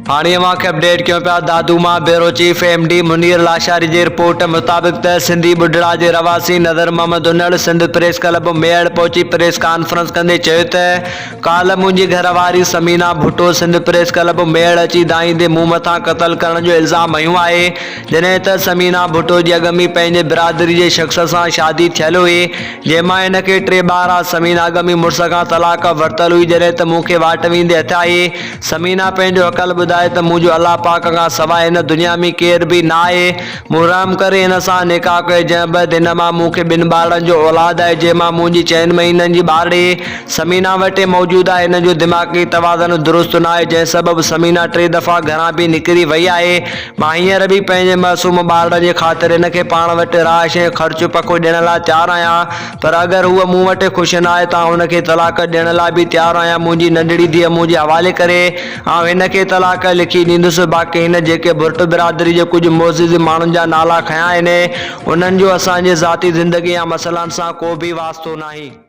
हाणे मूंखे अपडेट कयो पिया दादू मां bureau chief MD Munir Lashari ji report मुताबिक़ त सिंधी बुढड़ा जे रवासी नज़र मोहम्मद उनड़ सिंध प्रेस क्लब मेड़ पहुची प्रेस कॉन्फ्रेंस कंदे चयो त काल्ह मुंहिंजी घरवारी समीना भुट्टो सिंध प्रेस क्लब मेड़ अची दाईंदे मूं मथां क़त्ल करण जो इल्ज़ाम हयूं आहे। जॾहिं त समीना भुट्टो जी अॻमी पंहिंजे बिरादरी जे शख़्स सां शादी थियल हुई जंहिंमां हिनखे 3 ॿार। समीना अॻमी मुड़ुस खां तलाक वरितल हुई जॾहिं त मूंखे वाट वेंदे हथ आई। समीना पंहिंजो अक़ल ॿुधाए त मुंहिंजो अलाह पाक खां सवाइ हिन दुनिया में केर बि न आहे। मुहर्रम करे हिन सां निकाह कयो जंहिं बैदि हिन मां मूंखे 2 ॿारनि जो औलाद आहे जंहिंमां मुंहिंजी 4 महीननि जी ॿारड़ी। समीना वटि मौजूदु आहे हिन जो दिमाग़ी तवाज़ुन दुरुस्त न आहे जंहिं सबबु समीना 3 दफ़ा घरां बि निकिरी वई आहे। मां हींअर बि पंहिंजे मासूम ॿार जे ख़ातिर हिनखे पाण वटि राश ऐं ख़र्चु पको ॾियण लाइ तयारु आहियां, पर अगरि हूअ मूं वटि ख़ुशि न आहे त हुनखे तलाक ॾियण लाइ बि तयारु आहियां। मुंहिंजी नंढड़ी धीअ मुंहिंजे हवाले करे हिनखे तलाक लिखी ॾींदुसि। बाक़ी हिन जेके भुर्ट बिरादरी जे कुझु मोज़िज़ माण्हुनि जा नाला खयां आहिनि उन्हनि जो असांजे ज़ाती ज़िंदगी या मसइलनि सां को बि वास्तो नाहे।